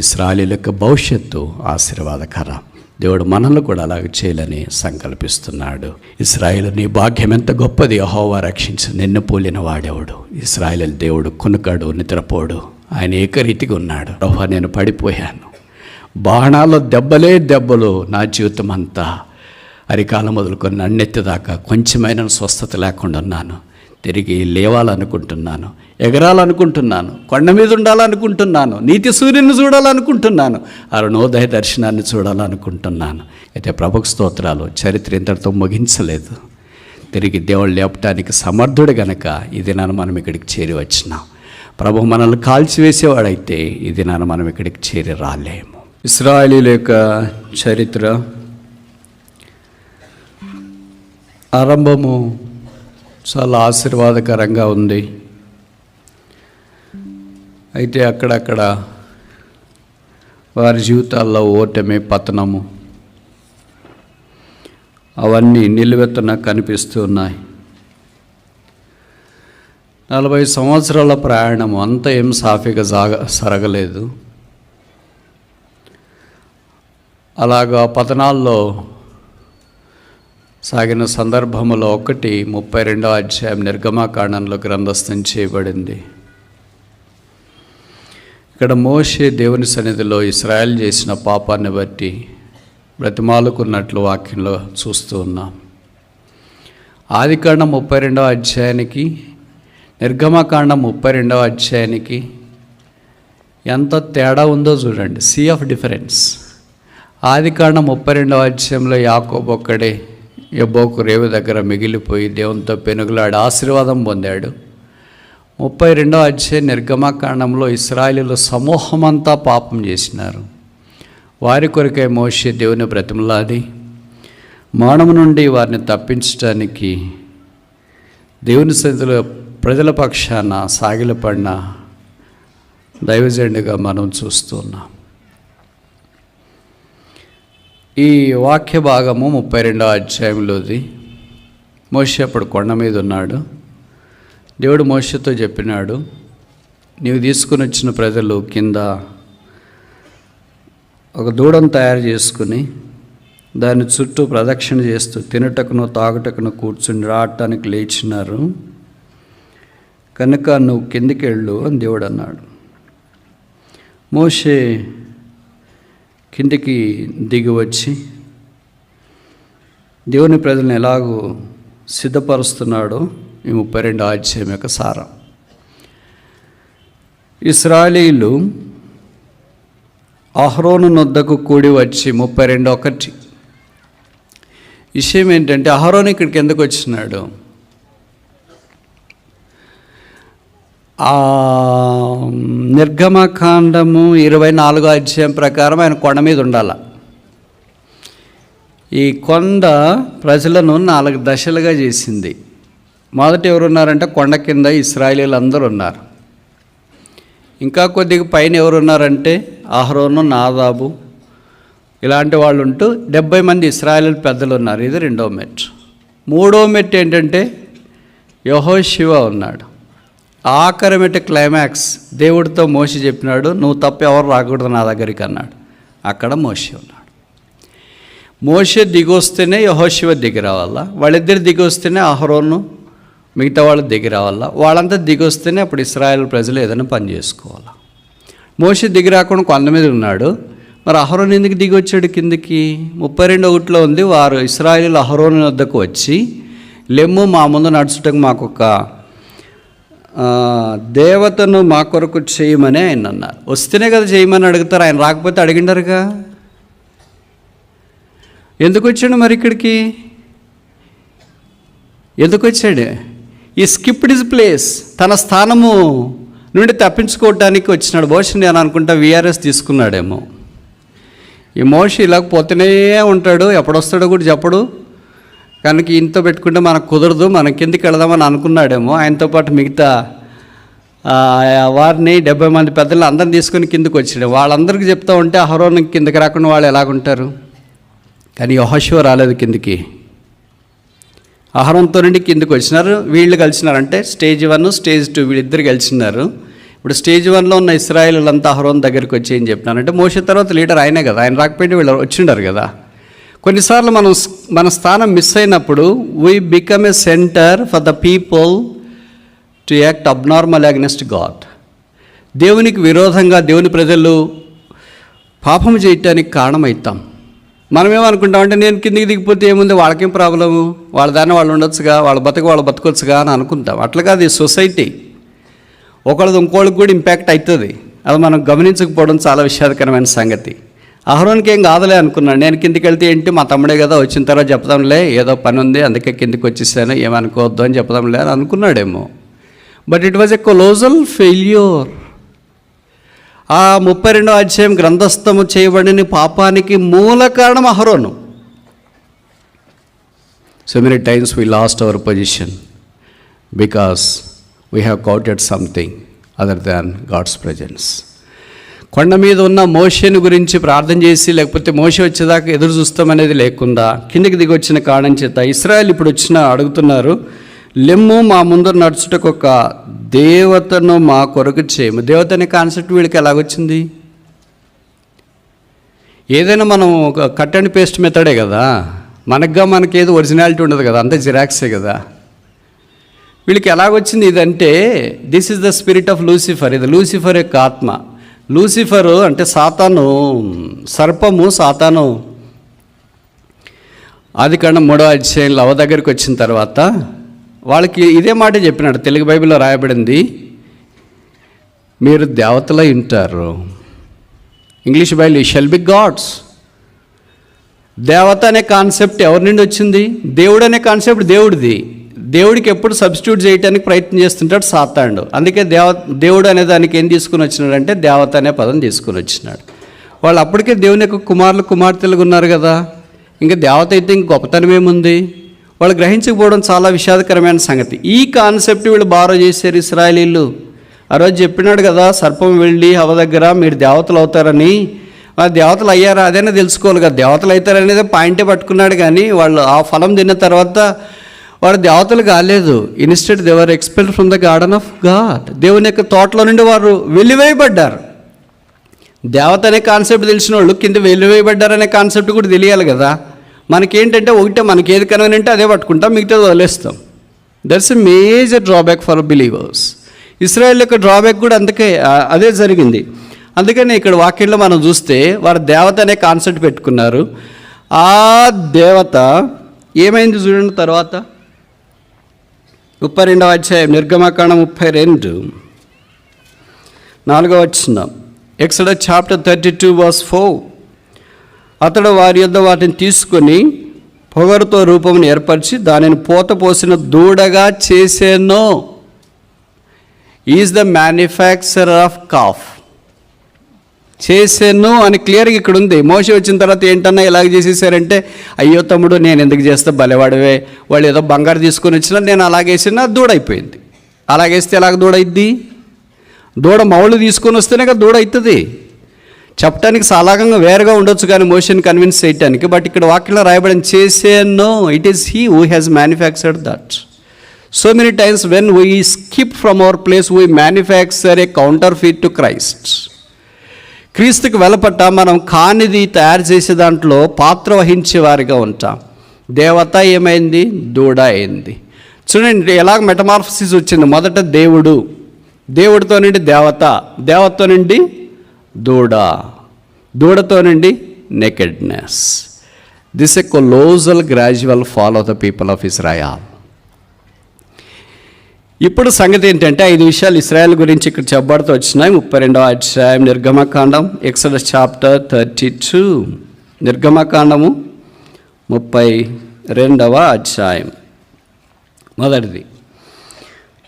ఇశ్రాయేలీయుల భవిష్యత్తు ఆశీర్వాదకరం. దేవుడు మనల్ని కూడా అలాగ చేయాలని సంకల్పిస్తున్నాడు. ఇశ్రాయేలు నీ భాగ్యం ఎంత గొప్పది, యెహోవా రక్షించు, నిన్ను పోలిన వాడెవడు. ఇశ్రాయేలు దేవుడు కునుకాడు, నిద్రపోడు, ఆయన ఏకరీతిగా ఉన్నాడు. యెహోవా నేను పడిపోయాను, బాణాల దెబ్బలే దెబ్బలు, నా జీవితం అంతా అరికాలం మొదలుకొని నన్నెత్తి దాకా కొంచెమైన స్వస్థత లేకుండా ఉన్నాను. తిరిగి లేవాలనుకుంటున్నాను, ఎగరాలనుకుంటున్నాను, కొండ మీద ఉండాలనుకుంటున్నాను, నీతి సూర్యుని చూడాలనుకుంటున్నాను, అరుణోదయ దర్శనాన్ని చూడాలనుకుంటున్నాను. అయితే ప్రభుకు స్తోత్రాలు, చరిత్ర ఇంతటితో ముగించలేదు. తిరిగి దేవుడు లేపటానికి సమర్థుడు గనక ఈ దినాన్ని మనం ఇక్కడికి చేరి వచ్చినాం. ప్రభు మనల్ని కాల్చివేసేవాడైతే ఈ దినాన్ని మనం ఇక్కడికి చేరి రాలేము. ఇశ్రాయేలీయుల యొక్క చరిత్ర ఆరంభము చాలా ఆశీర్వాదకరంగా ఉంది. అయితే అక్కడక్కడ వారి జీవితాల్లో ఓటమి, పతనము అవన్నీ నిలువెత్తున కనిపిస్తూ ఉన్నాయి. 40 సంవత్సరాల ప్రయాణము అంతా ఏం సాఫీగా సరగలేదు. అలాగా పతనాల్లో సాగిన సందర్భంలో 32వ అధ్యాయం నిర్గమాకాండంలో గ్రంథస్థం చేయబడింది. ఇక్కడ మోషే దేవుని సన్నిధిలో ఇశ్రాయేల్ చేసిన పాపాన్ని బట్టి బ్రతిమాలుకున్నట్లు వాక్యంలో చూస్తూ ఉన్నాం. ఆదికాండం 32వ అధ్యాయానికి నిర్గమకాండం 32వ అధ్యాయానికి ఎంత తేడా ఉందో చూడండి. Sea of difference. ఆదికాండం 32వ అధ్యాయంలో యాకోబు ఒక్కడే యబ్బోకు రేవు దగ్గర మిగిలిపోయి దేవునితో పెనుగులాడి ఆశీర్వాదం పొందాడు. 32వ అధ్యాయం నిర్గమకాండంలో ఇశ్రాయేలీయుల సమూహమంతా పాపం చేసినారు. వారి కొరకై మోషే దేవుని బ్రతిమలాడి మరణం నుండి వారిని తప్పించడానికి దేవుని సన్నిధిలో ప్రజల పక్షాన సాగిలపడిన దైవజనుడిగా మనం చూస్తున్నాం. ఈ వాక్య భాగము 32వ అధ్యాయంలోది. మోషే అప్పుడు కొండ మీద ఉన్నాడు. దేవుడు మోషేతో చెప్పినాడు, నీవు తీసుకుని వచ్చిన ప్రజలు కింద ఒక దూడను తయారు చేసుకుని దాని చుట్టూ ప్రదక్షిణ చేస్తూ తినుటకును తాగుటకును కూర్చుని రావటానికి లేచినారు కనుక నువ్వు కిందికి వెళ్ళు అని దేవుడు అన్నాడు. మోషే కిందికి దిగి వచ్చి దేవుని ప్రజలను ఎలాగూ సిద్ధపరుస్తున్నాడో ఈ 32వ అధ్యాయం యొక్క సారం. ఇశ్రాయేలీయులు అహరోను నొద్దకు కూడి వచ్చి 32:1 విషయం ఏంటంటే, అహరోను ఇక్కడికి ఎందుకు వచ్చినాడు? నిర్గమకాండము 24వ అధ్యాయం ప్రకారం ఆయన కొండ మీద ఉండాల. ఈ కొండ ప్రజలను 4 దశలుగా చేసింది. మొదట ఎవరున్నారంటే కొండ కింద ఇశ్రాయేలీయులు అందరూ ఉన్నారు. ఇంకా కొద్దిగా పైన ఎవరున్నారంటే అహరోను, నాదాబు ఇలాంటి వాళ్ళు ఉంటూ 70 మంది ఇశ్రాయేలీయుల పెద్దలు ఉన్నారు. ఇది 2వ మెట్టు. 3వ మెట్టు ఏంటంటే యెహోషువ ఉన్నాడు. ఆఖరి మెట్టు క్లైమాక్స్. దేవుడితో మోషే చెప్పినాడు, నువ్వు తప్ప ఎవరు రాకూడదు నా దగ్గరికి అన్నాడు. అక్కడ మోషే ఉన్నాడు. మోషే దిగొస్తేనే యెహోషువ దిగి రావాలా, వాళ్ళిద్దరు దిగొస్తేనే అహరోను మిగతా వాళ్ళు దిగి రావాలా, వాళ్ళంతా దిగొస్తేనే అప్పుడు ఇశ్రాయేల్ ప్రజలు ఏదైనా పని చేసుకోవాలా. మోషే దిగి రాకుండా కొండ మీద ఉన్నాడు. మరి అహరోను ఎందుకు దిగి వచ్చాడు కిందికి? 32:1 ఉంది. వారు ఇశ్రాయేలీయులు అహరోను వద్దకు వచ్చి, లెమ్ము, మా ముందు నడుచుటకు మాకొక దేవతను మా కొరకు చేయమని ఆయన అన్నారు. వస్తేనే కదా చేయమని అడుగుతారు, ఆయన రాకపోతే అడిగిండరుగా. ఎందుకు వచ్చాడు మరి ఇక్కడికి? ఎందుకు వచ్చాడు? ఈ స్కిప్డ్ హిజ్ ప్లేస్. తన స్థానము నుండి తప్పించుకోవడానికి వచ్చినాడు. బహుశా నేను అనుకుంటా VRS తీసుకున్నాడేమో. ఈ మోషే ఇలాగ పోతూనే ఉంటాడు, ఎప్పుడొస్తాడో కూడా చెప్పడు. కనుక ఇంత పెట్టుకుంటే మనకు కుదరదు, మనం కిందికి వెళదామని అనుకున్నాడేమో. ఆయనతో పాటు మిగతా వారిని 70 మంది పెద్దలు అందరిని తీసుకొని కిందకి వచ్చాడు. వాళ్ళందరికీ చెప్తా ఉంటే అహరోను కిందకి రాకుండా వాళ్ళు ఎలాగుంటారు? కానీ యెహోషువ రాలేదు కిందికి. అహరోనుతో నుండి కిందకి వచ్చినారు. వీళ్ళు కలిసినారంటే స్టేజ్ 1, స్టేజ్ 2 వీళ్ళిద్దరు కలిసినారు. ఇప్పుడు స్టేజ్ 1లో ఉన్న ఇశ్రాయేలీయులంతా అహరోను దగ్గరికి వచ్చి ఏం చెప్పినారంటే, మోషే తర్వాత లీడర్ ఆయనే కదా, ఆయన రాకపోతే వీళ్ళు వచ్చిండారు కదా. కొన్నిసార్లు మన స్థానం మిస్ అయినప్పుడు we become a centre for the people to act abnormal against God. దేవునికి విరోధంగా దేవుని ప్రజలు పాపం చేయటానికి కారణమవుతాం. మనమేమనుకుంటామంటే, నేను కిందికి దిగిపోతే ఏముంది, వాళ్ళకేం ప్రాబ్లము, వాళ్ళ దాన్ని వాళ్ళు ఉండొచ్చుగా, వాళ్ళ వాళ్ళు బతకొచ్చుగా అని అనుకుంటాం. అట్లా కాదు ఈ సొసైటీ. ఒకళ్ళది ఇంకోళ్ళకి కూడా ఇంపాక్ట్ అవుతుంది. అది మనం గమనించకపోవడం చాలా విషాదకరమైన సంగతి. అహరోన్కి ఏం కాదులే అనుకున్నాను, నేను కిందికి వెళ్తే ఏంటి, మా తమ్ముడే కదా, వచ్చిన తర్వాత చెప్దాంలే, ఏదో పని ఉంది అందుకే కిందికి వచ్చేసాను, ఏమనుకోవద్దు అని చెప్దాంలే అని అనుకున్నాడేమో. But it was a colossal failure. ఆ 32వ అధ్యాయం గ్రంథస్థము చేయబడిన పాపానికి మూల కారణం అహరోను. So many times we lost our position because we have counted something other than God's presence. కొండ మీద ఉన్న మోషేని గురించి ప్రార్థన చేసి, లేకపోతే మోషే వచ్చేదాకా ఎదురు చూస్తామనేది లేకుండా కిందికి దిగి వచ్చిన కారణం చేత ఇశ్రాయేల్ ఇప్పుడు అడుగుతున్నారు, లెమ్ము మా ముందు నడుచుటకు ఒక దేవతను మా కొరకు చేయము. దేవత అనే కాన్సెప్ట్ వీళ్ళకి ఎలాగొచ్చింది? ఏదైనా మనం ఒక కట్ అండ్ పేస్ట్ మెథడే కదా, మనకేది ఒరిజినాలిటీ ఉండదు కదా, అంతా జిరాక్సే కదా. వీళ్ళకి ఎలాగొచ్చింది ఇదంటే, this is the spirit of Lucifer. ఇది లూసిఫర్ యొక్క ఆత్మ. లూసిఫరు అంటే సాతాను, సర్పము, సాతాను. ఆదికాండం 3వ అధ్యాయంలో అవ దగ్గరికి వచ్చిన తర్వాత వాళ్ళకి ఇదే మాట చెప్పినాడు. తెలుగు బైబిల్లో రాయబడింది, మీరు దేవతలై ఉంటారు. English Bible you shall be gods. దేవత అనే కాన్సెప్ట్ ఎవరి నుండి వచ్చింది? దేవుడు అనే కాన్సెప్ట్ దేవుడిది. దేవుడికి ఎప్పుడు సబ్స్టిట్యూట్ చేయడానికి ప్రయత్నం చేస్తుంటాడు సాతానుడు. అందుకే దేవుడు అనే దానికి ఏం తీసుకుని వచ్చినాడంటే దేవత అనే పదం తీసుకుని వచ్చినాడు. వాళ్ళు అప్పటికే దేవుని యొక్క కుమార్తెలుగా ఉన్నారు కదా, ఇంకా దేవత అయితే ఇంక గొప్పతనం ఏముంది? వాళ్ళు గ్రహించకపోవడం చాలా విషాదకరమైన సంగతి. ఈ కాన్సెప్ట్ వీళ్ళు బారో చేశారు ఇశ్రాయేలీయులు. ఆ రోజు చెప్పినాడు కదా, సర్పం వెళ్ళి హవ దగ్గర మీరు దేవతలు అవుతారని. ఆ దేవతలు అయ్యారా అదైనా తెలుసుకోవాలి కదా, దేవతలు అవుతారనేది పాయింటే పట్టుకున్నాడు. కానీ వాళ్ళు ఆ ఫలం తిన్న తర్వాత వారు దేవతలు కాలేదు. Instead they were expelled from the garden of God. దేవుని యొక్క తోటలో నుండి వారు వెలివేయబడ్డారు. దేవత అనే కాన్సెప్ట్ తెలిసిన వాళ్ళు కింద వెలివేయబడ్డారనే కాన్సెప్ట్ కూడా తెలియాలి కదా. మనకేంటంటే ఒకటే, మనకి ఏది కన్వీనియంటే అదే పట్టుకుంటాం, మిగతాది వదిలేస్తాం. That's a major drawback for believers. Israel యొక్క డ్రాబ్యాక్ కూడా అదే జరిగింది. అందుకని ఇక్కడ వాక్యంలో మనం చూస్తే వారు దేవత అనే కాన్సెప్ట్ పెట్టుకున్నారు. ఆ దేవత ఏమైంది చూడండి. తర్వాత 32వ అధ్యాయం నిర్గమకాండం 32 4వ వచనం. Exodus chapter 32 verse 4. అతడు వారి యొద్ద వాటిని తీసుకొని పొగరుతో రూపమును ఏర్పరిచి దానిని పోత పోసిన దూడగా చేసేను. Is the manufacturer of calf. చేసేను అని క్లియర్గా ఇక్కడ ఉంది. మోషే వచ్చిన తర్వాత ఏంటన్నా ఇలాగ చేసేసారంటే, అయ్యో తమ్ముడు నేను ఎందుకు చేస్తా, బలవాడవే, వాళ్ళు ఏదో బంగారు తీసుకొని వచ్చినా నేను అలాగేసినా దూడ అయిపోయింది. అలాగేస్తే ఎలాగ దూడ అయింది? దూడ మౌళ్ళు తీసుకొని వస్తేనే కదా దూడ అవుతుంది. చెప్పడానికి సాలాగంగా వేరుగా ఉండొచ్చు కానీ మోషేని కన్విన్స్ చేయటానికి. బట్ ఇక్కడ వాక్యంలో రాయబడిన చేసేను, it is he who has manufactured that. So many times when we skip from our place we manufacture a counterfeit to Christ. క్రీస్తుకి వెలపట్ట మనం కానిది తయారు చేసే దాంట్లో పాత్ర వహించే వారిగా ఉంటాం. దేవత ఏమైంది? దూడ అయింది. చూడండి ఎలాగ మెటమార్ఫసిస్ వచ్చింది. మొదట దేవుడితో నుండి దేవత, దేవతతో నుండి దూడ, దూడతో నుండి nakedness. This a colossal gradual fall of the people of Israel. ఇప్పుడు సంగతి ఏంటంటే 5 విషయాలు ఇశ్రాయేల్ గురించి ఇక్కడ చెప్పబడుతూ వచ్చినాయి. 32వ అధ్యాయం నిర్గమకాండం, ఎక్సోడస్ చాప్టర్ 32, నిర్గమకాండము 32వ అధ్యాయం మొదటిది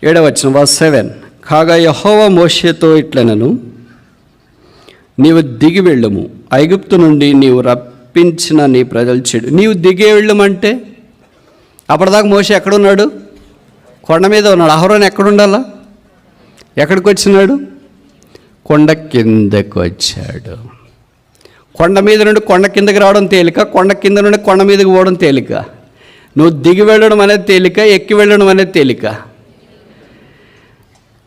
7వ వచనం verse 7. కాగా యెహోవా మోషేతో ఇట్లనెను, నీవు దిగి వెళ్ళుము, ఐగుప్తు నుండి నీవు రప్పించిన నీ ప్రజలు చెడు. నీవు దిగి వెళ్ళమంటే అప్పటిదాకా మోషే ఎక్కడున్నాడు? కొండ మీద ఉన్నాడు. అహరోను ఎక్కడుండాలా? ఎక్కడికి వచ్చినాడు? కొండ కిందకు వచ్చాడు. కొండ మీద నుండి కొండ కిందకి రావడం తేలిక, కొండ కింద నుండి కొండ మీదకి పోవడం తేలిక. నువ్వు దిగి వెళ్ళడం అనేది తేలిక, ఎక్కి వెళ్ళడం అనేది తేలిక.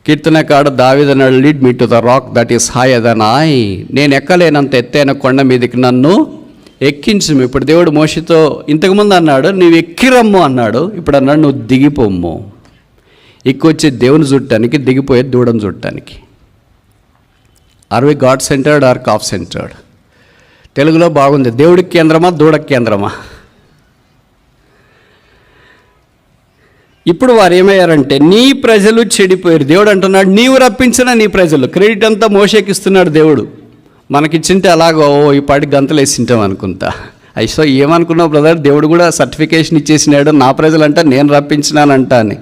కీర్తనకాడు దావీదు అన్నాడు, lead me to the rock that is higher than I. నేను ఎక్కలేనంత ఎత్తైన కొండ మీదకి నన్ను ఎక్కించు. ఇప్పుడు దేవుడు మోషేతో ఇంతకుముందు అన్నాడు నువ్వు ఎక్కిరమ్ము అన్నాడు, ఇప్పుడు అన్నాడు నువ్వు దిగిపోమ్ము. ఎక్కువచ్చి దేవుని చుట్టానికి, దిగిపోయే దూడను చుట్టానికి. Are we God centred or calf centred? తెలుగులో బాగుంది, దేవుడికి కేంద్రమా దూడకి కేంద్రమా? ఇప్పుడు వారు ఏమయ్యారంటే నీ ప్రజలు చెడిపోయారు. దేవుడు అంటున్నాడు నీవు రప్పించిన నీ ప్రజలు. క్రెడిట్ అంతా మోషేకి ఇస్తున్నాడు దేవుడు. మనకిచ్చింటే అలాగో ఈ పాటి గంతలు వేసింటాం అనుకుంటా. సో ఏమనుకున్నావు బ్రదర్, దేవుడు కూడా సర్టిఫికేషన్ ఇచ్చేసినాడు, నా ప్రజలంటే నేను రప్పించినానంట అని.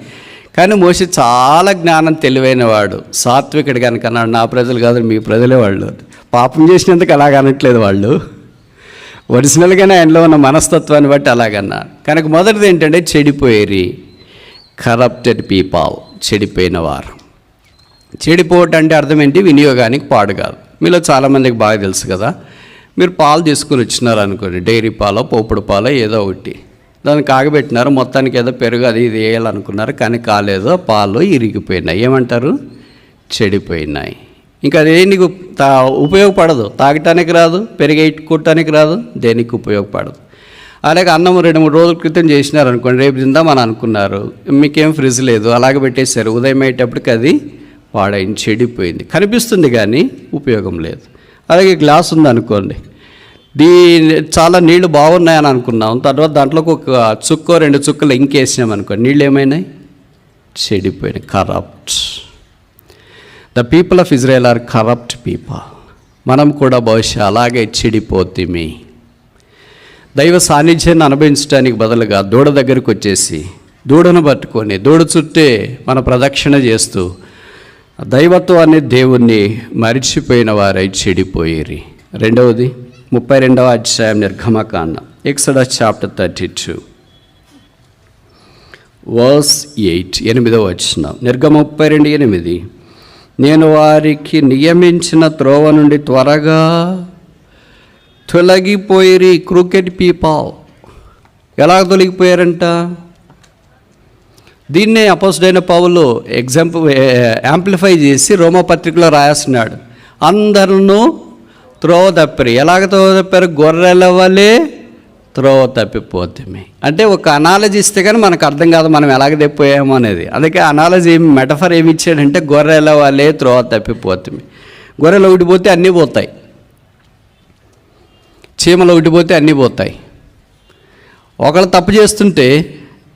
కానీ మోషే చాలా జ్ఞానం తెలివైన వాడు, సాత్వికుడు కనుక అన్నాడు నా ప్రజలు కాదు మీ ప్రజలే వాళ్ళు. పాపం చేసినందుకు అలాగ అనట్లేదు వాళ్ళు, ఒరిజినల్గానే ఆయనలో ఉన్న మనస్తత్వాన్ని బట్టి అలాగన్నారు. కనుక మొదటిది ఏంటంటే చెడిపోయేరి, కరప్టెడ్ పీపుల్, చెడిపోయిన వారు. చెడిపోవటం అంటే అర్థం ఏంటి? వినియోగానికి పాడు కాదు. మీలో చాలామందికి బాగా తెలుసు కదా, మీరు పాలు తీసుకుని వచ్చినారు అనుకోండి, డైరీ పాలో పోపుడు పాలో ఏదో ఒకటి, దాన్ని కాగబెట్టినారు, మొత్తానికి ఏదో పెరుగు అది ఇది వేయాలనుకున్నారు కానీ కాలేదు, పాలు ఇరిగిపోయినాయి. ఏమంటారు? చెడిపోయినాయి. ఇంకా అదే నీకు ఉపయోగపడదు, తాగటానికి రాదు, పెరిగేట్టుకోవటానికి రాదు, దేనికి ఉపయోగపడదు. అలాగే అన్నం 2-3 రోజుల క్రితం చేసినారనుకోండి, రేపు తిందామని అనుకున్నారు, మీకేం ఫ్రిడ్జ్ లేదు, అలాగే పెట్టేశారు, ఉదయం అయ్యేటప్పటికి అది పాడైంది, చెడిపోయింది, కనిపిస్తుంది కానీ ఉపయోగం లేదు. అలాగే గ్లాస్ ఉందనుకోండి, చాలా నీళ్లు బాగున్నాయని అనుకున్నాం, తర్వాత దాంట్లోకి ఒక చుక్కో 2 చుక్కలు ఇంకేసినాం అనుకోండి, నీళ్ళు ఏమైనాయి? చెడిపోయినాయి. Corrupt. The people of Israel are corrupt people. మనం కూడా బహుశా అలాగే చెడిపోతేమి. దైవ సాన్నిధ్యాన్ని అనుభవించడానికి బదులుగా దూడ దగ్గరికి వచ్చేసి దూడను పట్టుకొని దూడ చుట్టే మన ప్రదక్షిణ చేస్తూ దైవత్వాన్ని దేవుణ్ణి మరిచిపోయిన వారై చెడిపోయేరి. రెండవది 32వ అధ్యాయం నిర్గమకాండం, ఎక్సోడస్ చాప్టర్ 32 వర్స్ 8, 8వ వచనం. నిర్గమ 32:8, నేను వారికి నియమించిన త్రోవ నుండి త్వరగా తొలగిపోయిరి. Crooked people. ఎలా తొలగిపోయారంట? దీన్నే అపోస్తలుడైన పౌలు యాంప్లిఫై చేసి రోమపత్రికలో రాస్తున్నాడు. అందరూ త్రోవ తప్పిరి. ఎలాగ త్రోవ తప్పారు? గొర్రెల వలె త్రోవ తప్పిపోతుంది. అంటే ఒక అనాలజీ ఇస్తే కానీ మనకు అర్థం కాదు మనం ఎలాగ తప్పిపోయామో అనేది. అందుకే అనాలజీ మెటఫర్ ఏమి ఇచ్చాడంటే గొర్రెల వలె త్రోవ తప్పిపోతుంది. గొర్రెలు ఒకటి పోతే అన్నీ పోతాయి, చీమలు ఒకటి పోతే అన్నీ పోతాయి. ఒకళ్ళు తప్పు చేస్తుంటే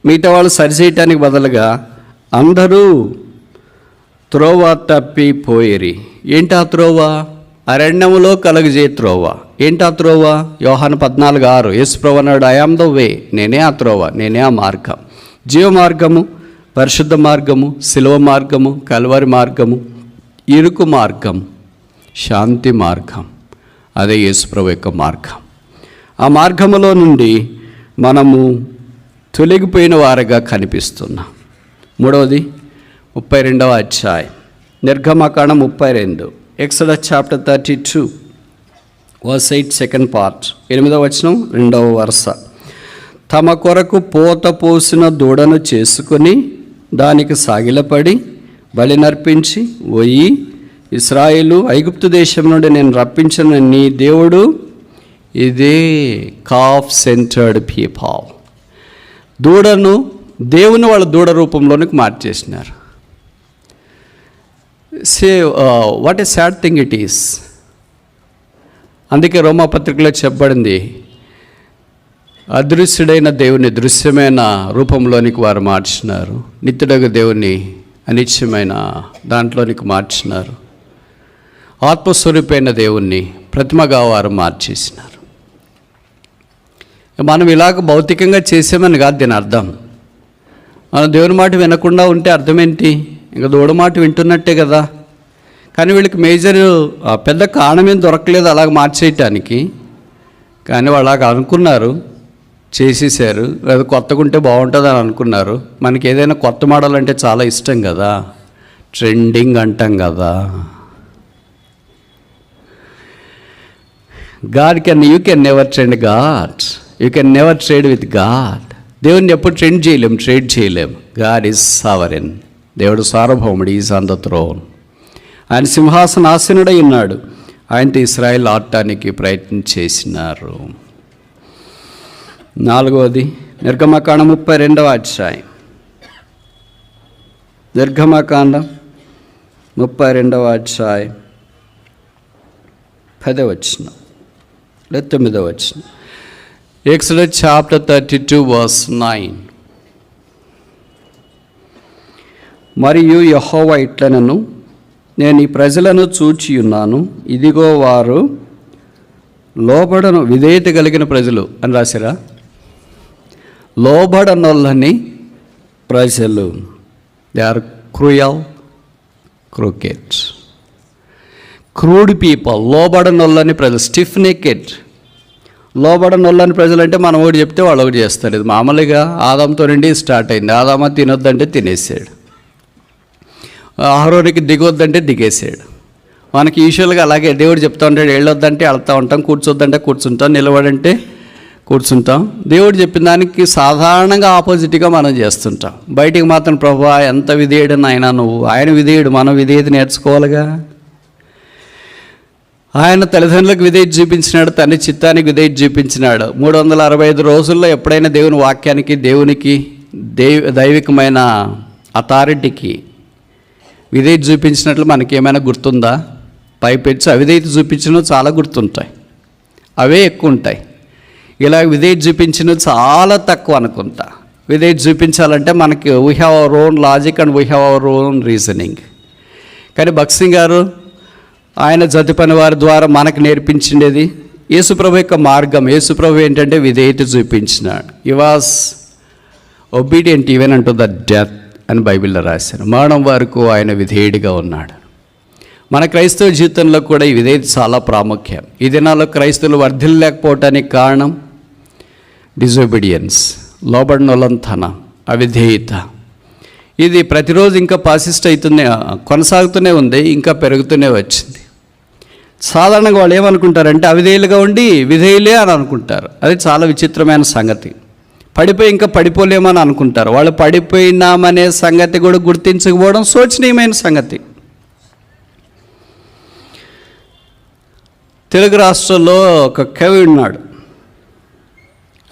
మిగతా వాళ్ళు సరిచేయటానికి బదులుగా అందరూ త్రోవ తప్పిపోయేరి. ఏంటి ఆ త్రోవ? అరణ్యములో కలుగజే త్రోవ. ఏంటి ఆ త్రోవ? యోహాను 14:6 యేసుప్రభువు అన్నాడు, ఐ యామ్ ద వే, నేనే ఆ త్రోవ, నేనే ఆ మార్గం, జీవ మార్గము, పరిశుద్ధ మార్గము, శిలువ మార్గము, కల్వరి మార్గము, ఇరుకు మార్గం, శాంతి మార్గం. అదే యేసుప్రభువు యొక్క మార్గం. ఆ మార్గములో నుండి మనము తొలగిపోయిన వారుగా కనిపిస్తున్నాం. మూడవది 32వ అధ్యాయం నిర్గమకాండం 32, Exodus chapter 32 verse 8 second part, 8వ వచనం 2వ వరుస. తమ కొరకు పోత పోసిన దూడను చేసుకొని దానికి సాగిలపడి బలి నర్పించి, పోయి ఇశ్రాయేలు ఐగుప్తు దేశం నుండి నేను రప్పించిన నీ దేవుడు ఇదే. Calf centred people. దూడను దేవుని వాళ్ళ దూడ రూపంలోనికి మార్చేసినారు. What a sad thing it is. అందుకే రోమాపత్రికలో చెప్పబడింది, అదృశ్యుడైన దేవుని దృశ్యమైన రూపంలోనికి వారు మార్చినారు, నిత్యుడగు దేవుని అనిత్యమైన దాంట్లోనికి మార్చినారు, ఆత్మస్వరూపైన దేవుణ్ణి ప్రతిమగా వారు మార్చేసినారు. మనం ఇలాగ భౌతికంగా చేసామని కాదు దీని అర్థం. మనం దేవుని మాట వినకుండా ఉంటే అర్థం ఏంటి? ఇంకా దూడ మాట వింటున్నట్టే కదా. కానీ వీళ్ళకి మేజర్ పెద్ద కారణమేం దొరకలేదు అలాగ మార్చేయటానికి. కానీ వాళ్ళు అలాగ అనుకున్నారు, చేసేసారు. అది కొత్తగా ఉంటే బాగుంటుంది అని అనుకున్నారు. మనకి ఏదైనా కొత్త మోడల్ అంటే చాలా ఇష్టం కదా, ట్రెండింగ్ అంటాం కదా. You can never trend God, you can never trade with God. దేవుణ్ణి ఎప్పుడు ట్రెండ్ చేయలేం, ట్రేడ్ చేయలేం. God is sovereign. దేవుడు సార్వభౌముడు, ఈజ్ ఆన్ ద థ్రోన్. ఆయన సింహాసనాసీనుడై ఉన్నాడు. ఆయనతో ఇశ్రాయేలు ఆడటానికి ప్రయత్నం చేసినారు. 4వది నిర్గమకాండం 32వ అధ్యాయం. నిర్గమకాండం 32వ అధ్యాయం 10వ వచనం లేదా 9వ వచనం. Exodus chapter 32 verse 9. మరియు యెహోవా ఇట్లనెను, నేను ఈ ప్రజలను చూచియున్నాను, ఇదిగో వారు లోబడను విధేయత కలిగిన ప్రజలు అని రాశారా? లోబడనొల్లని ప్రజలు. They are cruel, crooked, crude people. లోబడనొల్లని ప్రజలు, స్టిఫ్ నెకెడ్. లోబడనొల్లని ప్రజలు అంటే మనం ఒకటి చెప్తే వాళ్ళు ఒకటి చేస్తారు. ఇది మామూలుగా ఆదాంతో నుండి స్టార్ట్ అయింది. ఆదామ తినొద్దంటే తినేసాడు, అహరోనికి దిగొద్దంటే దిగేసాడు. మనకి యూజువల్గా అలాగే దేవుడు చెప్తా ఉంటాడు, వెళ్ళొద్దంటే వెళ్తూ ఉంటాం, కూర్చోద్దంటే కూర్చుంటాం, నిలబడంటే కూర్చుంటాం. దేవుడు చెప్పిన దానికి సాధారణంగా ఆపోజిట్గా మనం చేస్తుంటాం. బయటికి మాత్రం ప్రభువా ఎంత విధేయుడు నాయనా నువ్వు. ఆయన విధేయుడు, మనం విధేయత నేర్చుకోవాలిగా. ఆయన తల్లిదండ్రులకు విధేయత చూపించినాడు, తన చిత్తానికి విధేయత చూపించినాడు. 365 రోజుల్లో ఎప్పుడైనా దేవుని వాక్యానికి, దేవునికి దైవికమైన అథారిటీకి విధేయత చూపించినట్లు మనకేమైనా గుర్తుందా? పైపెచ్చు అవిధేయత చూపించినవి చాలా గుర్తుంటాయి, అవే ఎక్కువ ఉంటాయి. ఇలా విధేయత చూపించినవి చాలా తక్కువ అనుకుంటా. విధేయత చూపించాలంటే మనకి we have our own logic and we have our own reasoning. కానీ భగత్ సింగ్ గారు ఆయన జతి పని వారి ద్వారా మనకు నేర్పించిండేది యేసుప్రభు యొక్క మార్గం. యేసుప్రభు ఏంటంటే విధేయత చూపించినాడు. హి వాస్ ఒబీడియంట్ ఈవెన్ అంటూ ద డెత్ అని బైబిల్లో రాశారు. మరణం వరకు ఆయన విధేయుడిగా ఉన్నాడు. మన క్రైస్తవ జీవితంలో కూడా ఈ విధేయత చాలా ప్రాముఖ్యం. ఈ దినాల్లో క్రైస్తవులు వర్ధిల్లలేకపోవటానికి కారణం డిజోబీడియన్స్, లోబడినొలంతనం, అవిధేయత. ఇది ప్రతిరోజు ఇంకా పాసిస్ట్ అవుతూనే కొనసాగుతూనే ఉంది, ఇంకా పెరుగుతూనే వచ్చింది. సాధారణంగా వాళ్ళు ఏమనుకుంటారంటే అవిధేయులుగా ఉండి విధేయులే అని అనుకుంటారు. అది చాలా విచిత్రమైన సంగతి. పడిపోయి ఇంకా పడిపోలేమని అనుకుంటారు. వాళ్ళు పడిపోయినామనే సంగతి కూడా గుర్తించకపోవడం శోచనీయమైన సంగతి. తెలుగు రాష్ట్రంలో ఒక కవి ఉన్నాడు,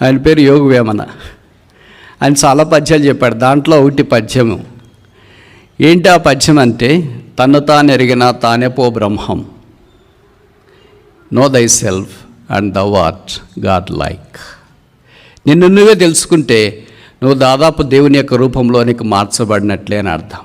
ఆయన పేరు యోగి వేమన. ఆయన చాలా పద్యాలు చెప్పాడు. దాంట్లో ఒకటి పద్యము. ఏంటి ఆ పద్యం అంటే, తన్ను తాను ఎరిగిన తానే పో బ్రహ్మం, know thyself and thou art God like. నిన్ను నువ్వే తెలుసుకుంటే నువ్వు దాదాపు దేవుని యొక్క రూపంలోనికి మార్చబడినట్లే అని అర్థం.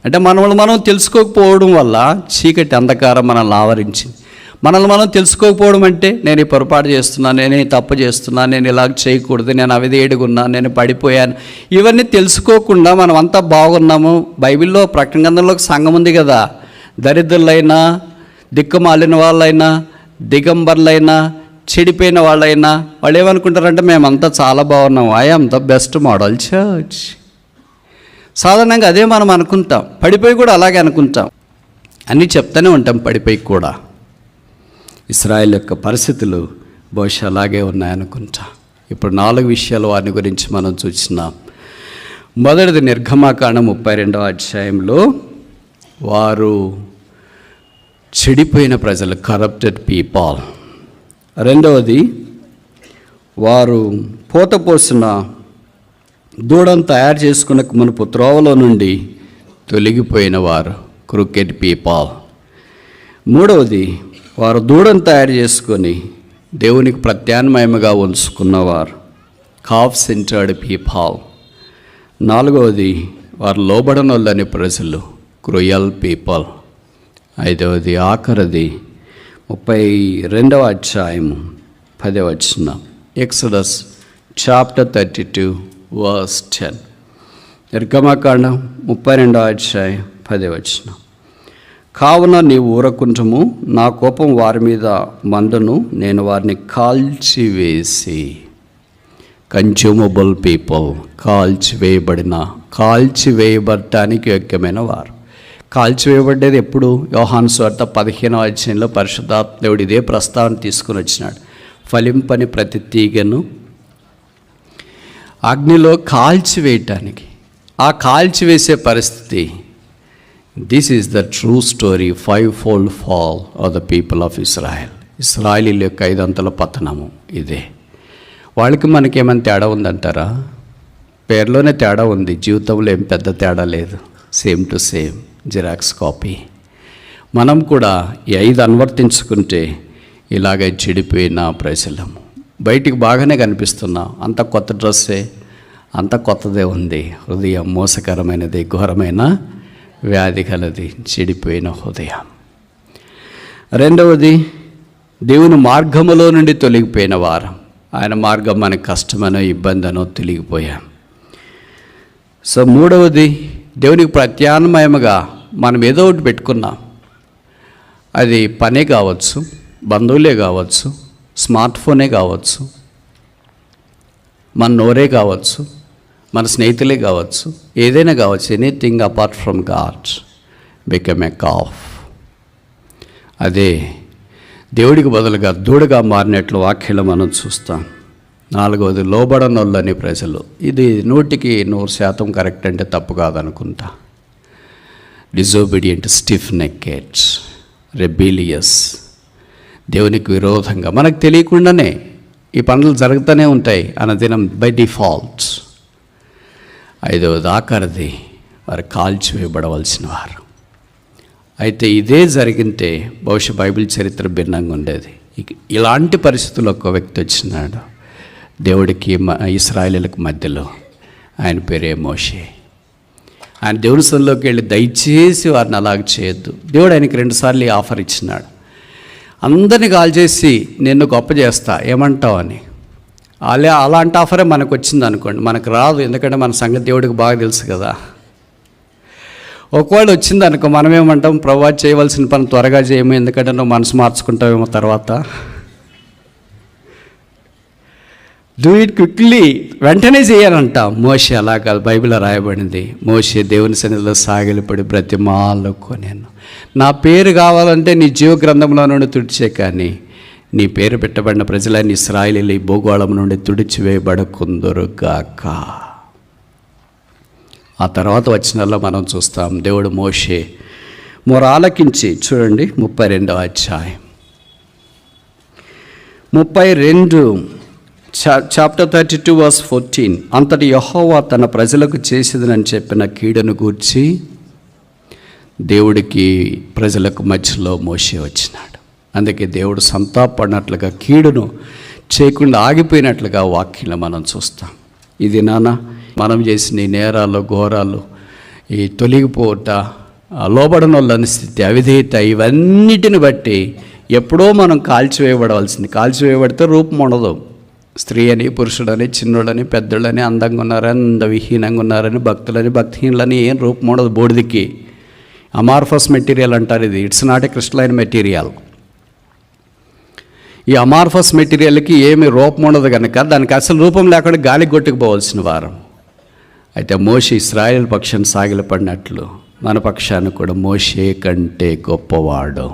అంటే మనల్ని మనం తెలుసుకోకపోవడం వల్ల చీకటి అంధకారం మనల్ని ఆవరించింది. మనల్ని మనం తెలుసుకోకపోవడం అంటే నేను ఈ పొరపాటు చేస్తున్నాను, నేను ఈ తప్పు చేస్తున్నాను, నేను ఇలాగ చేయకూడదు, నేను అవిధేయుడిగా ఉన్నాను, నేను పడిపోయాను, ఇవన్నీ తెలుసుకోకుండా మనం అంతా బాగున్నాము. బైబిల్లో ప్రకటన గ్రంథంలో ఒక సంఘం ఉంది కదా, దరిద్రులైనా, దిక్కుమాలిన వాళ్ళైనా, దిగంబర్లైనా, చెడిపోయిన వాళ్ళైనా వాళ్ళు ఏమనుకుంటారంటే మేమంతా చాలా బాగున్నాము, I am the best model church. సాధారణంగా అదే మనం అనుకుంటాం. పడిపోయి కూడా అలాగే అనుకుంటాం. అన్నీ చెప్తూనే ఉంటాం పడిపోయి కూడా. ఇశ్రాయేల్ యొక్క పరిస్థితులు బహుశా అలాగే ఉన్నాయనుకుంటా. ఇప్పుడు 4 విషయాలు వారిని గురించి మనం చూసినాం. మొదటిది నిర్గమకాండం 32వ అధ్యాయంలో వారు చెడిపోయిన ప్రజలు, కరప్టెడ్ పీపుల్. రెండవది వారు పోతపోసిన దూడను తయారు చేసుకున్న మునుపు త్రోవలో నుండి తొలగిపోయిన వారు, క్రూకెడ్ పీపుల్. మూడవది వారు దూడను తయారు చేసుకొని దేవునికి ప్రత్యామ్నాయముగా ఉంచుకున్నవారు, కాఫ్ సెంటర్డ్ పీపుల్. నాలుగవది వారు లోబడనొల్లని ప్రజలు, క్రూయల్ పీపుల్. ఐదవది ఆఖరిది 32వ అధ్యాయము 10వ వచనం. Exodus chapter 32 verse 10. నిర్గమకాండం 32వ అధ్యాయం 10వ వచనం. కావున నీవు ఊరకుంటము, నా కోపం వారి మీద మండును, నేను వారిని కాల్చివేసి. కన్జ్యూమబుల్ పీపుల్, కాల్చివేయబడటానికి యోగ్యమైన వారు. కాల్చివేయబడ్డేది ఎప్పుడు? యోహాను సువార్త 15వ అధ్యాయంలో పరిశుద్ధాత్మ దేవుడు ఇదే ప్రస్తావన తీసుకుని వచ్చినాడు. ఫలింపని ప్రతి తీగను అగ్నిలో కాల్చివేయటానికి. ఆ కాల్చివేసే పరిస్థితి this is the true story, 5-fold fall of the people of Israel. ఇస్రాయేలీల యొక్క 5 అంతల పతనము ఇదే. వాళ్ళకి మనకేమైనా తేడా ఉందంటారా? పేరులోనే తేడా ఉంది, జీవితంలో ఏం పెద్ద తేడా లేదు. Same to same, xerox copy. మనం కూడా ఈ 5 అనువర్తించుకుంటే ఇలాగే చెడిపోయిన ప్రజలము. బయటికి బాగానే కనిపిస్తున్నాం, అంత కొత్త డ్రెస్సే, అంత కొత్తదే ఉంది. హృదయం మోసకరమైనది, ఘోరమైన వ్యాధి కలది, చెడిపోయిన హృదయం. రెండవది, దేవుని మార్గములో నుండి తొలగిపోయిన వారం. ఆయన మార్గం మనకు కష్టమనో ఇబ్బందనో తొలగిపోయాం. సో మూడవది, దేవునికి ప్రత్యామ్నాయముగా మనం ఏదో ఒకటి పెట్టుకున్నాం. అది పనే కావచ్చు, బంధువులే కావచ్చు, స్మార్ట్ ఫోనే కావచ్చు, మన నోరే కావచ్చు, మన స్నేహితులే కావచ్చు, ఏదైనా కావచ్చు. Anything apart from God become a calf. అదే దేవుడికి బదులుగా దూడగా మారినట్లు వాక్యంలో మనం చూస్తాం. నాలుగవది, లోబడనొల్లని ప్రజలు. ఇది 100% కరెక్ట్ అంటే తప్పు కాదనుకుంటా. డిజోబీడియంట్, స్టిఫ్ నెక్కెడ్, రెబీలియస్, దేవునికి విరోధంగా మనకు తెలియకుండానే ఈ పనులు జరుగుతూనే ఉంటాయి అన్నదినం బై డిఫాల్ట్. 5వది, ఆఖరిది, వారు కాల్చివేయబడవలసిన వారు. అయితే ఇదే జరిగితే బహుశా బైబిల్ చరిత్ర భిన్నంగా ఉండేది. ఇలాంటి పరిస్థితుల్లో ఒక వ్యక్తి వచ్చినాడు దేవుడికి ఇశ్రాయేలీయులకు మధ్యలో. ఆయన పేరే మోషే. ఆయన దేవుని సన్నిధిలోకి వెళ్ళి, దయచేసి వారిని అలాగ చేయొద్దు. దేవుడు ఆయనకి 2 సార్లు ఆఫర్ ఇచ్చినాడు. అందరినీ కాల్ చేసి నిన్ను గొప్ప చేస్తా ఏమంటావు అని. అలాంటి ఆఫరే మనకు వచ్చింది అనుకోండి, మనకు రాదు. ఎందుకంటే మన సంగతి దేవుడికి బాగా తెలుసు కదా. ఒకవేళ వచ్చింది అనుకో, మనం ఏమంటాం, ప్రభువా చేయవలసిన పని త్వరగా చేయము, ఎందుకంటే నువ్వు మనసు మార్చుకుంటావేమో తర్వాత. డూ ఇట్ క్విక్లీ, వెంటనే చేయాలంట. మోషే అలా కాదు, బైబిల్లో రాయబడింది. మోషే దేవుని సన్నిధిలో సాగిలిపడి బ్రతిమాలుకొనెను, నా పేరు కావాలంటే నీ జీవ గ్రంథంలో నుండి తుడిచే, కానీ నీ పేరు పెట్టబడిన ప్రజలైన ఇశ్రాయేలీయులు ఈ భూగోళం నుండి తుడిచివేయబడకుందురుగాక. ఆ తర్వాత వచనాల్లో మనం చూస్తాం, దేవుడు మోషే ఆలకించి, చూడండి 32వ అధ్యాయం 32, చాప్టర్ 32 verse 14. అంతటి యెహోవా తన ప్రజలకు చేసేదనని చెప్పిన కీడును గూర్చి దేవుడికి ప్రజలకు మధ్యలో మోషే వచ్చినాడు. అందుకే దేవుడు సంతాపడినట్లుగా, కీడును చేయకుండా ఆగిపోయినట్లుగా వాక్యంలో మనం చూస్తాం. ఇది మనం చేసిన ఈ నేరాలు, ఘోరాలు, ఈ తొలగిపోట, లోబడనొల్లని స్థితి, అవిధేయత, ఇవన్నిటిని బట్టి ఎప్పుడో మనం కాల్చివేయబడవలసింది. కాల్చివేయబడితే రూపం ఉండదు. స్త్రీ అని, పురుషుడని, చిన్నుడని, పెద్దోళ్ళని, అందంగా ఉన్నారని, అందవిహీనంగా ఉన్నారని, భక్తులని, భక్తిహీనులని ఏం రూపం ఉండదు. బోడిదికి అమార్ఫస్ మెటీరియల్ అంటారు. ఇది it's not a crystalline material. ఈ అమార్ఫస్ మెటీరియల్కి ఏమి రూపం ఉండదు కనుక దానికి అసలు రూపం లేకుండా గాలి కొట్టుకుపోవాల్సిన వారం. అయితే మోషే ఇశ్రాయేలు పక్షాన్ని సాగిలపడినట్లు మన పక్షాన్ని కూడా మోషే కంటే గొప్పవాడు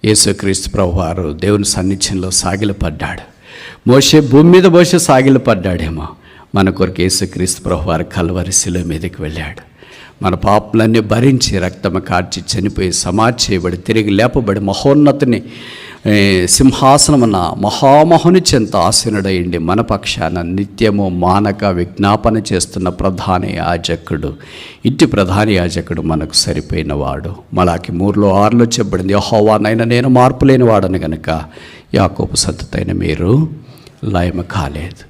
యేసుక్రీస్తు ప్రభువారు దేవుని సన్నిధ్యంలో సాగిలపడ్డాడు. మోషే భూమి మీద సాగిలపడ్డాడేమో, మన కొరకు యేసుక్రీస్తు ప్రభువారు కల్వరి శిలువ మీదకి వెళ్ళాడు. మన పాపలన్నీ భరించి, రక్తము కార్చి, చనిపోయి, సమాధి చేయబడి, తిరిగి లేపబడి, మహోన్నతిని సింహాసనమున మహామహుని చెంత ఆసీనుడయ్యండి మన పక్షాన నిత్యము మానక విజ్ఞాపన చేస్తున్న ప్రధాన యాజకుడు. ఇట్టి ప్రధాన యాజకుడు మనకు సరిపోయిన వాడు. మలాకి 3:6 చెప్పబడింది, యెహోవానైనా నేను మార్పు లేని వాడని గనుక యాకోబు సంతతైన మీరు లయము కాలేదు.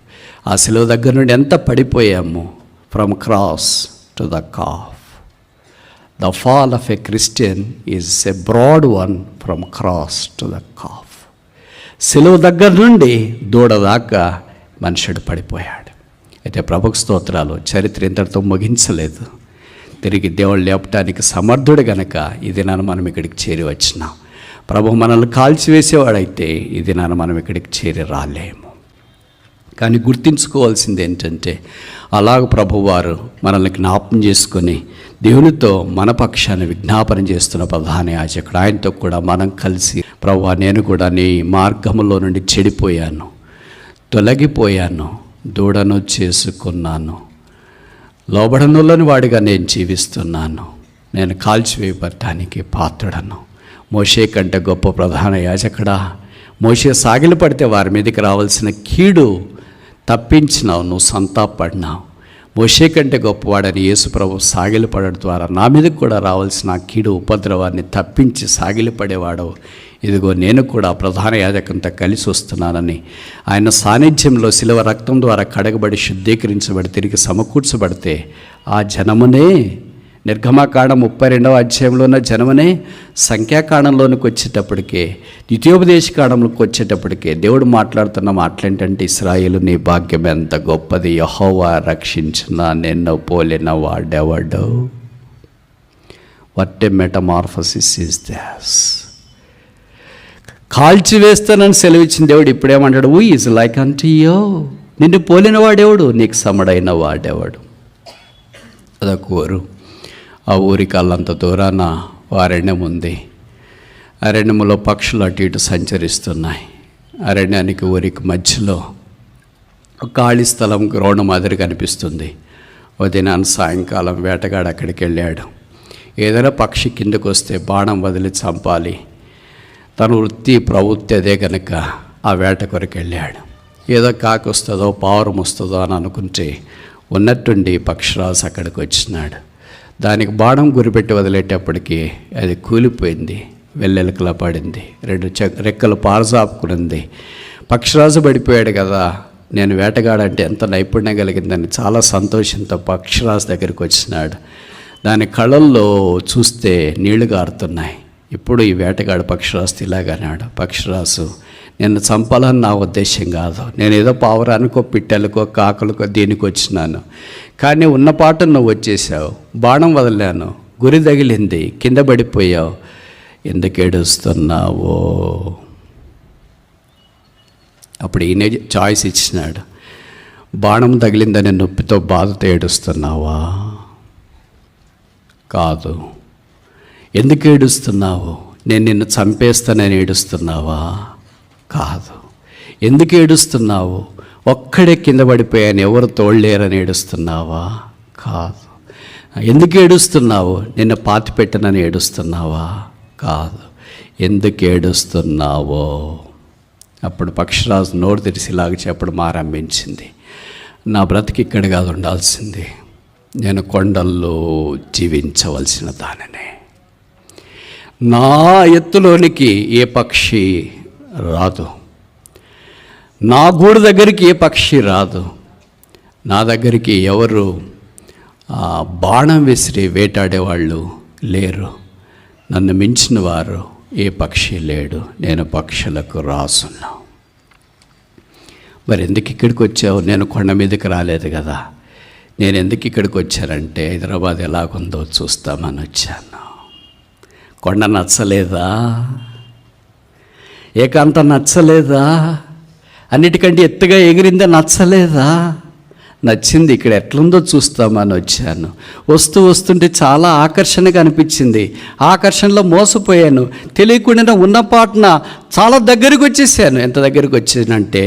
ఆ శిలువ దగ్గర నుండి ఎంత పడిపోయాము. From cross to the calf. The fall of a Christian is a broad one from cross to the calf. సిలువ దగ్గర నుండి దూడ దాకా మనుషుడు పడిపోయాడు. అయితే ప్రభుకు స్తోత్రాలు, చరిత్ర ఇంతటితో ముగించలేదు. తిరిగి దేవుడు లేపటానికి సమర్థుడు గనక ఈ దినాన మనం ఇక్కడికి చేరి వచ్చినాం. ప్రభు మనల్ని కాల్చివేసేవాడైతే ఈ దినాన మనం ఇక్కడికి చేరి రాలేము. కానీ గుర్తించుకోవాల్సింది ఏంటంటే, అలాగ ప్రభువారు మనల్ని జ్ఞాపం చేసుకొని దేవునితో మన పక్షాన్ని విజ్ఞాపన చేస్తున్న ప్రధాన యాజకుడు, ఆయనతో కూడా మనం కలిసి, ప్రభువా నేను కూడా నీ మార్గములో నుండి చెడిపోయాను, తొలగిపోయాను, దూడను చేసుకున్నాను, లోబడనులని వాడిగా నేను జీవిస్తున్నాను, నేను కాల్చివేయబడటానికి పాత్రుడను. మోషే కంటే గొప్ప ప్రధాన యాజకుడా, మోషే సాగిలు పడితే వారి మీదకి రావాల్సిన కీడు తప్పించినావు, నువ్వు సంతాపడినావు. మోషే కంటే గొప్పవాడని యేసు ప్రభు సాగిలు పడడం ద్వారా నా మీదకి కూడా రావాల్సిన కీడు ఉపద్రవాన్ని తప్పించి సాగిలు పడేవాడు. ఇదిగో నేను కూడా ప్రధాన యాజకంతో కలిసి వస్తున్నానని ఆయన సాన్నిధ్యంలో శిలువ రక్తం ద్వారా కడగబడి శుద్ధీకరించబడి తిరిగి సమకూర్చబడితే ఆ జనమునే, నిర్గమకాండం 32వ అధ్యాయంలో ఉన్న జనమనే సంఖ్యాకాండంలోనికి వచ్చేటప్పటికే, ద్వితీయోపదేశకాండంలోకి వచ్చేటప్పటికే దేవుడు మాట్లాడుతున్న మాటలేంటంటే, ఇశ్రాయేలు నీ భాగ్యం ఎంత గొప్పది, యెహోవా రక్షించిన నిన్ను పోలిన వాడెవడు. What a metamorphosis is this. కాల్చివేస్తానని సెలవిచ్చిన దేవుడు ఇప్పుడేమంటాడు, who is like unto you, నిన్ను పోలిన వాడెవడు, నీకు సమడైన వాడెవడు. అదొక ఊరు. ఆ ఊరికి అల్లంత దూరాన అరణ్యం ఉంది. అరణ్యంలో పక్షులు అటు ఇటు సంచరిస్తున్నాయి. అరణ్యానికి ఊరికి మధ్యలో ఒక ఖాళీ స్థలం, గ్రౌండ్ మాదిరి కనిపిస్తుంది. ఉదయాన్ని సాయంకాలం వేటగాడు అక్కడికి వెళ్ళాడు. ఏదైనా పక్షి కిందకు వస్తే బాణం వదిలి చంపాలి. తన వృత్తి ప్రవృత్తి అదే కనుక ఆ వేట కొరకు వెళ్ళాడు. ఏదో కాకి వస్తుందో పావురం వస్తుందో అని అనుకుంటే ఉన్నట్టుండి పక్షిరాజు అక్కడికి వచ్చినాడు. దానికి బాణం గురిపెట్టి వదిలేటప్పటికీ అది కూలిపోయింది, వెల్లెలకలా పడింది, 2 రెక్కలు పారజాపుకునింది. పక్షిరాజు పడిపోయాడు కదా, నేను వేటగాడంటే ఎంత నైపుణ్యం కలిగిందని చాలా సంతోషంతో పక్షిరాజు దగ్గరికి వచ్చినాడు. దాని కళ్ళల్లో చూస్తే నీళ్లు గారుతున్నాయి. ఇప్పుడు ఈ వేటగాడు పక్షిరాజు ఇలాగన్నాడు, పక్షిరాజు నిన్ను చంపాలని నా ఉద్దేశం కాదు, నేను ఏదో పావురానికో పిట్టెలకో కాకులకో దీనికి వచ్చినాను, కానీ ఉన్న పాట నువ్వు వచ్చేసావు, బాణం వదిలాను, గురి తగిలింది, కింద పడిపోయావు, ఎందుకు ఏడుస్తున్నావో. అప్పుడు ఈయన చాయిస్ ఇచ్చినాడు, బాణం తగిలిందని నొప్పితో బాధతో ఏడుస్తున్నావా? కాదు. ఎందుకు ఏడుస్తున్నావు? నేను నిన్ను చంపేస్తానని ఏడుస్తున్నావా? కాదు. ఎందుకు ఏడుస్తున్నావు? ఒక్కడే కింద పడిపోయాను, ఎవరు తోడలేరని ఏడుస్తున్నావా? కాదు. ఎందుకు ఏడుస్తున్నావు? నిన్ను పాతిపెట్టనని ఏడుస్తున్నావా? కాదు. ఎందుకు ఏడుస్తున్నావో. అప్పుడు పక్షిరాజు నోరు తెరిసి ఇలాగ చెప్పడం ఆరంభించింది, నా బ్రతికి ఇక్కడ కాదు ఉండాల్సింది, నేను కొండల్లో జీవించవలసిన దానినే. నా ఎత్తులోనికి ఏ పక్షి రాదు, నా గూడు దగ్గరికి ఏ పక్షి రాదు, నా దగ్గరికి ఎవరు బాణం విసిరి వేటాడేవాళ్ళు లేరు, నన్ను మించిన వారు ఏ పక్షి లేడు, నేను పక్షులకు రాసున్నా. మరి ఎందుకు ఇక్కడికి వచ్చావు? నేను కొండ మీదకి రాలేదు కదా. నేను ఎందుకు ఇక్కడికి వచ్చానంటే హైదరాబాద్ ఎలాగుందో చూస్తామని వచ్చాను. కొండ నచ్చలేదా? ఏకాంతం నచ్చలేదా? అన్నిటికంటే ఎత్తుగా ఎగిరిందే నచ్చలేదా? నచ్చింది. ఇక్కడ ఎట్లుందో చూస్తామని వచ్చాను. వస్తుంటే చాలా ఆకర్షణగా అనిపించింది. ఆకర్షణలో మోసపోయాను. తెలియకుండా ఉన్న పాటన చాలా దగ్గరికి వచ్చేసాను. ఎంత దగ్గరికి వచ్చానంటే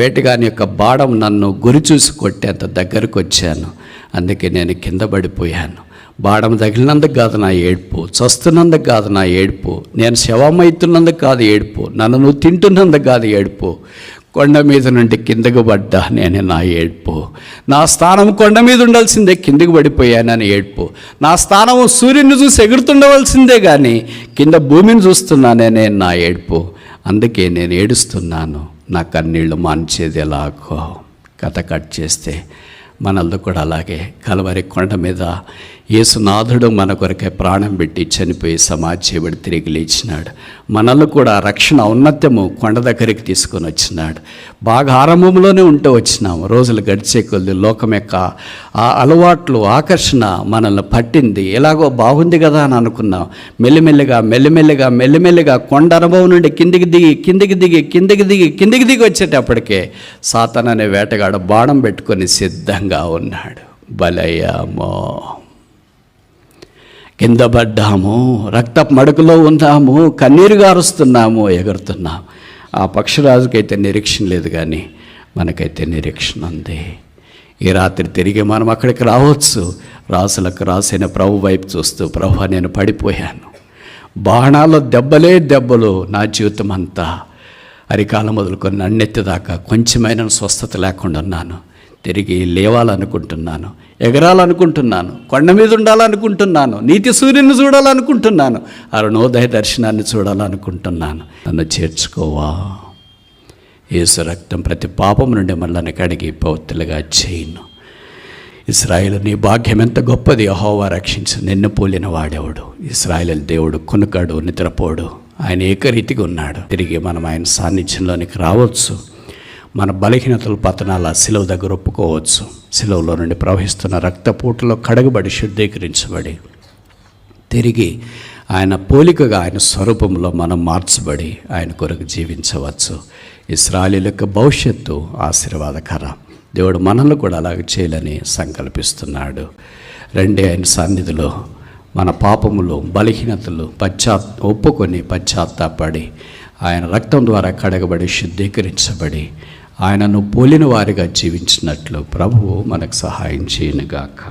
వేటగాని యొక్క బాణం నన్ను గురి చూసి కొట్టేంత దగ్గరికి వచ్చాను. అందుకే నేను కింద పడిపోయాను. బాణం తగిలినందుకు కాదు నా ఏడుపు, చస్తున్నందుకు కాదు నా ఏడుపు, నేను శవమైతున్నందుకు కాదు ఏడుపు, నన్ను నువ్వు తింటున్నందుకు కాదు ఏడుపు, కొండ మీద నుండి కిందకు పడ్డా నేనే నా ఏడుపు. నా స్థానం కొండ మీద ఉండాల్సిందే, కిందకు పడిపోయానని ఏడుపు. నా స్థానం సూర్యుని చూసి ఎగురుతుండవలసిందే కానీ కింద భూమిని చూస్తున్నానే నా ఏడుపు. అందుకే నేను ఏడుస్తున్నాను. నా కన్నీళ్ళు మాన్చేది ఎలాగో. కథ కట్ చేస్తే మనల్ని కూడా అలాగే కలవరి కొండ మీద యేసునాథుడు మన కొరకే ప్రాణం పెట్టి చనిపోయి సమాధి చేయబడి తిరిగి లేచినాడు. మనల్ని కూడా రక్షణ ఔన్నత్యము కొండ దగ్గరికి తీసుకొని వచ్చినాడు. బాగా ఆరంభంలోనే ఉంటూ వచ్చినాము. రోజులు గడిచే కొద్ది లోకం యొక్క ఆ అలవాట్లు, ఆకర్షణ మనల్ని పట్టింది. ఎలాగో బాగుంది కదా అని అనుకున్నాం. మెల్లిమెల్లిగా కొండ అనుభవం నుండి కిందికి దిగి వచ్చేటప్పటికే సాతాను అనే వేటగాడు బాణం పెట్టుకొని సిద్ధంగా ఉన్నాడు. బలయ్యామో, కింద పడ్డాము, రక్తపు మడుకులో ఉన్నాము, కన్నీరు గారుస్తున్నాము, ఎగురుతున్నాము. ఆ పక్షిరాజుకైతే నిరీక్షణ లేదు కానీ మనకైతే నిరీక్షణ ఉంది. ఈ రాత్రి తిరిగి మనం అక్కడికి రావచ్చు. రాసులకు రాసిన ప్రభు వైపు చూస్తూ, ప్రభు నేను పడిపోయాను, బాణాలు దెబ్బలే దెబ్బలు, నా జీవితం అంతా అరికాలం మొదలుకొని నన్నెత్తి దాకా కొంచెమైన స్వస్థత లేకుండా ఉన్నాను. తిరిగి లేవాలనుకుంటున్నాను, ఎగరాలనుకుంటున్నాను, కొండ మీద ఉండాలనుకుంటున్నాను, నీతి సూర్యుని చూడాలనుకుంటున్నాను, అరుణోదయ దర్శనాన్ని చూడాలనుకుంటున్నాను. నన్ను చేర్చుకోవా? యేసు రక్తం ప్రతి పాపం నుండి మనల్ని కడిగి పవిత్రులుగా చేయను. ఇశ్రాయేలు, నీ భాగ్యం ఎంత గొప్పది! యెహోవా రక్షించు, నిన్ను పోలిన వాడెవడు? ఇశ్రాయేలు దేవుడు కునుకాడు, నిద్రపోడు, ఆయన ఏకరీతిగా ఉన్నాడు. తిరిగి మనం ఆయన సాన్నిధ్యంలోనికి రావచ్చు. మన బలహీనతలు, పతనాల శిలువ దగ్గర ఒప్పుకోవచ్చు. శిలువలో నుండి ప్రవహిస్తున్న రక్తపోటులో కడగబడి శుద్ధీకరించబడి తిరిగి ఆయన పోలికగా, ఆయన స్వరూపంలో మనం మార్చబడి ఆయన కొరకు జీవించవచ్చు. ఇశ్రాయేలు యొక్క భవిష్యత్తు ఆశీర్వాదకరం. దేవుడు మనల్ని కూడా అలాగే చేయాలని సంకల్పిస్తున్నాడు. రండి ఆయన సన్నిధిలో మన పాపములు, బలహీనతలు ఒప్పుకొని పశ్చాత్తాపడి ఆయన రక్తం ద్వారా కడగబడి శుద్ధీకరించబడి ఆయనను పోలిన వారిగా జీవించినట్లు ప్రభువు మనకు సహాయం చేయనుగాక.